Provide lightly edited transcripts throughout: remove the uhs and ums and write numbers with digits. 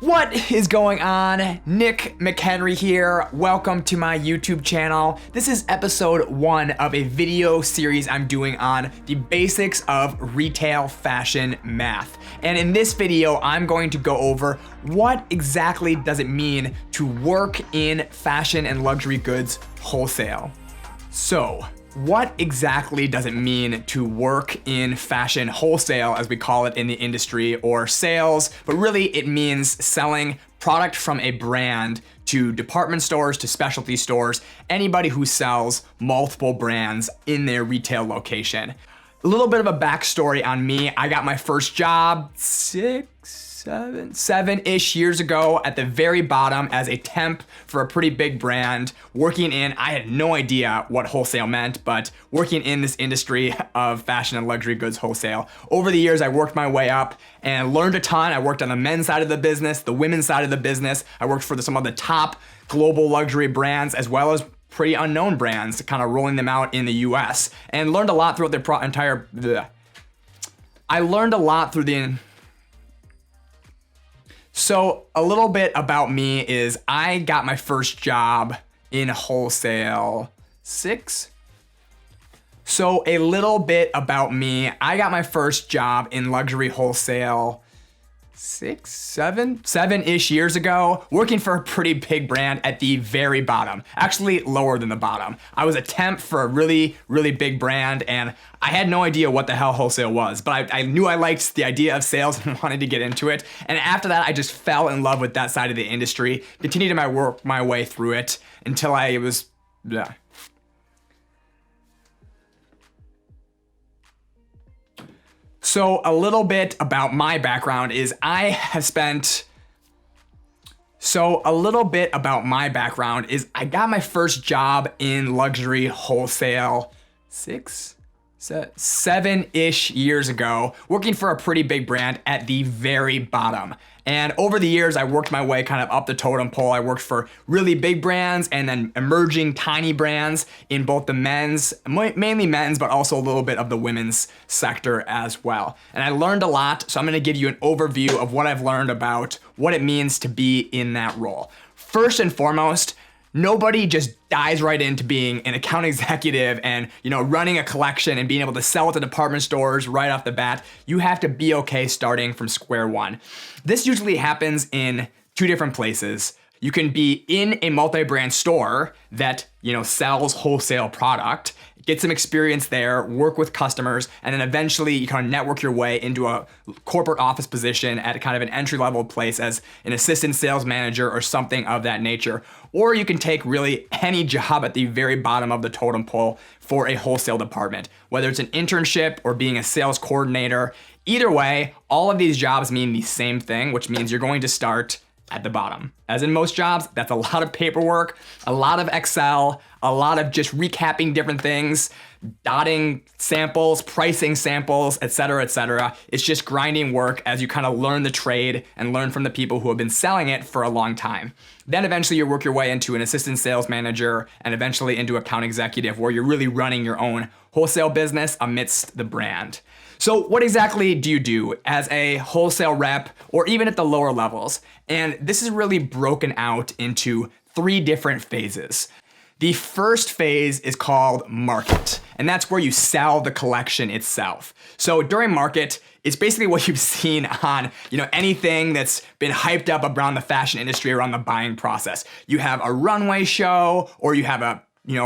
What is going on? Nick McHenry here. Welcome to my YouTube channel. This is episode 1 of a video series I'm doing on the basics of retail fashion math. And in this video, I'm going to go over what exactly does it mean to work in fashion and luxury goods wholesale. So, what exactly does it mean to work in fashion wholesale, as we call it in the industry, or sales? But really it means selling product from a brand to department stores, to specialty stores, anybody who sells multiple brands in their retail location. A little bit of a backstory on me. I got my first job seven-ish years ago at the very bottom as a temp for a pretty big brand working in, I had no idea what wholesale meant, but working in this industry of fashion and luxury goods wholesale. Over the years, I worked my way up and learned a ton. I worked on the men's side of the business, the women's side of the business. I worked for some of the top global luxury brands as well as pretty unknown brands, kind of rolling them out in the US, and learned a lot throughout the So a little bit about me is I got my first job in wholesale So a little bit about me, I got my first job in luxury wholesale seven-ish years ago, working for a pretty big brand at the very bottom, actually lower than the bottom. I was a temp for a really, really big brand, and I had no idea what the hell wholesale was, but I knew I liked the idea of sales and wanted to get into it. And after that, I just fell in love with that side of the industry, continued to work my way through it until I was, So a little bit about my background is I got my first job in luxury wholesale seven-ish years ago, working for a pretty big brand at the very bottom. And over the years, I worked my way kind of up the totem pole. I worked for really big brands and then emerging tiny brands in both the men's, mainly men's, but also a little bit of the women's sector as well. And I learned a lot, so I'm gonna give you an overview of what I've learned about what it means to be in that role. First and foremost, nobody just dives right into being an account executive and, running a collection and being able to sell it to department stores right off the bat. You have to be okay starting from square one. This usually happens in two different places. You can be in a multi-brand store that, sells wholesale product, get some experience there, work with customers, and then eventually you kind of network your way into a corporate office position at kind of an entry-level place as an assistant sales manager or something of that nature. Or you can take really any job at the very bottom of the totem pole for a wholesale department, whether it's an internship or being a sales coordinator. Either way, all of these jobs mean the same thing, which means you're going to start at the bottom. As in most jobs, that's a lot of paperwork, a lot of Excel, a lot of just recapping different things, dotting samples, pricing samples, et cetera, et cetera. It's just grinding work as you kind of learn the trade and learn from the people who have been selling it for a long time. Then eventually you work your way into an assistant sales manager and eventually into account executive where you're really running your own wholesale business amidst the brand. So what exactly do you do as a wholesale rep or even at the lower levels? And this is really broken out into 3 different phases. The first phase is called market, and that's where you sell the collection itself. So during market, it's basically what you've seen on, anything that's been hyped up around the fashion industry, around the buying process. You have a runway show, or you have a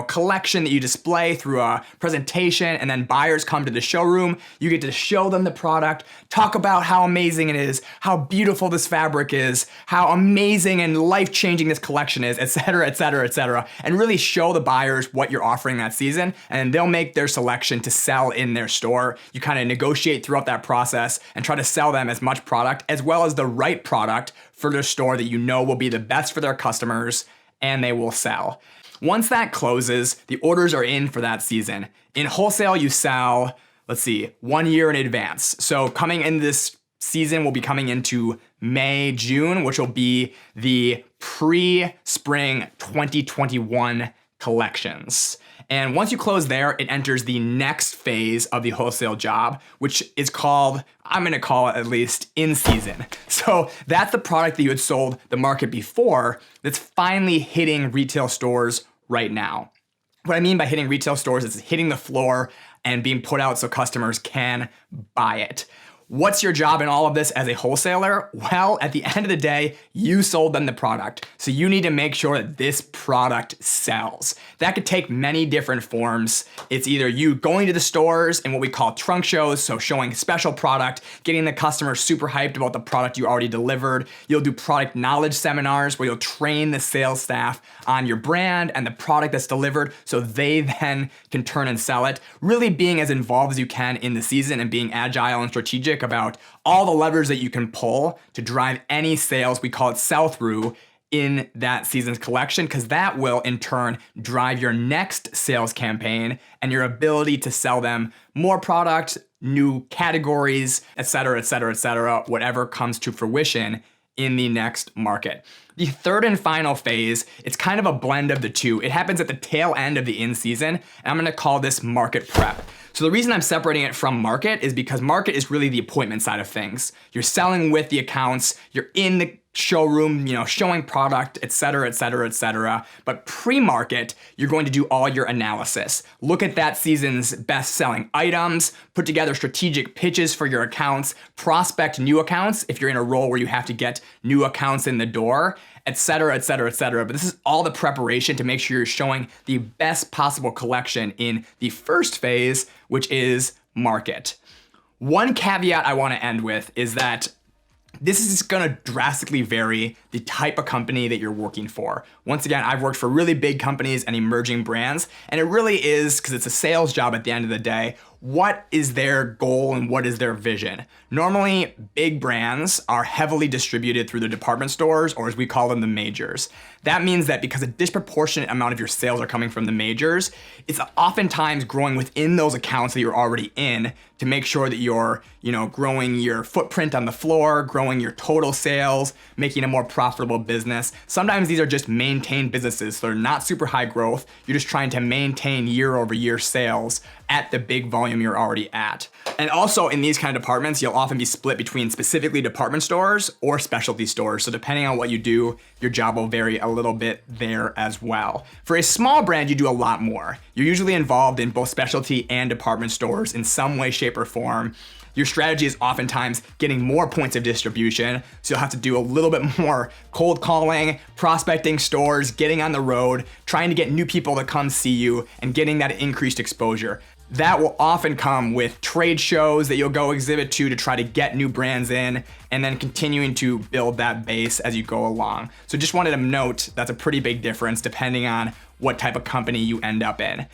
collection that you display through a presentation, and then buyers come to the showroom. You get to show them the product, talk about how amazing it is, how beautiful this fabric is, how amazing and life-changing this collection is, et cetera, et cetera, et cetera, and really show the buyers what you're offering that season, and they'll make their selection to sell in their store. You kind of negotiate throughout that process and try to sell them as much product as well as the right product for their store that will be the best for their customers, and they will sell. Once that closes, the orders are in for that season. In wholesale, you sell, 1 year in advance. So coming in this season, we'll be coming into May, June, which will be the pre-spring 2021 collections. And once you close there, it enters the next phase of the wholesale job, which is called, I'm gonna call it at least, in season. So that's the product that you had sold the market before that's finally hitting retail stores right now. What I mean by hitting retail stores is hitting the floor and being put out so customers can buy it. What's your job in all of this as a wholesaler? Well, at the end of the day, you sold them the product. So you need to make sure that this product sells. That could take many different forms. It's either you going to the stores and what we call trunk shows, so showing special product, getting the customer super hyped about the product you already delivered. You'll do product knowledge seminars where you'll train the sales staff on your brand and the product that's delivered so they then can turn and sell it. Really being as involved as you can in the season and being agile and strategic about all the levers that you can pull to drive any sales, we call it sell-through, in that season's collection, because that will in turn drive your next sales campaign and your ability to sell them more product, new categories, et cetera, whatever comes to fruition in the next market. The third and final phase, it's kind of a blend of the two. It happens at the tail end of the in-season, and I'm gonna call this market prep. So the reason I'm separating it from market is because market is really the appointment side of things. You're selling with the accounts, you're in the showroom, showing product, et cetera. But pre-market, you're going to do all your analysis. Look at that season's best-selling items, put together strategic pitches for your accounts, prospect new accounts if you're in a role where you have to get new accounts in the door, et cetera. But this is all the preparation to make sure you're showing the best possible collection in the first phase, which is market. One caveat I want to end with is that this is going to drastically vary the type of company that you're working for. Once again, I've worked for really big companies and emerging brands, and it really is, because it's a sales job at the end of the day, what is their goal and what is their vision? Normally, big brands are heavily distributed through the department stores, or as we call them, the majors. That means that because a disproportionate amount of your sales are coming from the majors, it's oftentimes growing within those accounts that you're already in to make sure that you're, growing your footprint on the floor, growing your total sales, making a more profitable business. Sometimes these are just maintained businesses, so they're not super high growth. You're just trying to maintain year-over-year sales at the big volume you're already at. And also in these kind of departments, you'll often be split between specifically department stores or specialty stores. So depending on what you do, your job will vary a little bit there as well. For a small brand, you do a lot more. You're usually involved in both specialty and department stores in some way, shape, or form. Your strategy is oftentimes getting more points of distribution, so you'll have to do a little bit more cold calling, prospecting stores, getting on the road, trying to get new people to come see you, and getting that increased exposure. That will often come with trade shows that you'll go exhibit to try to get new brands in, and then continuing to build that base as you go along. So just wanted to note that's a pretty big difference depending on what type of company you end up in.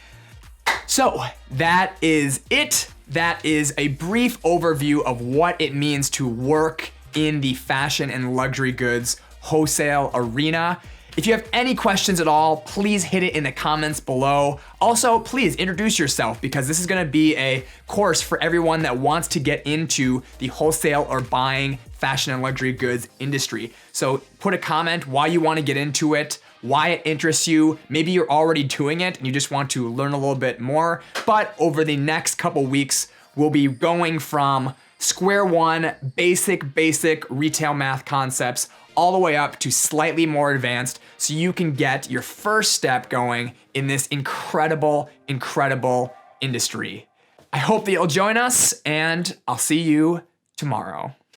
So that is it. That is a brief overview of what it means to work in the fashion and luxury goods wholesale arena. If you have any questions at all, please hit it in the comments below. Also, please introduce yourself, because this is gonna be a course for everyone that wants to get into the wholesale or buying fashion and luxury goods industry. So put a comment why you wanna get into it, why it interests you. Maybe you're already doing it and you just want to learn a little bit more. But over the next couple weeks, we'll be going from square one, basic retail math concepts, all the way up to slightly more advanced, so you can get your first step going in this incredible industry. I hope that you'll join us, and I'll see you tomorrow.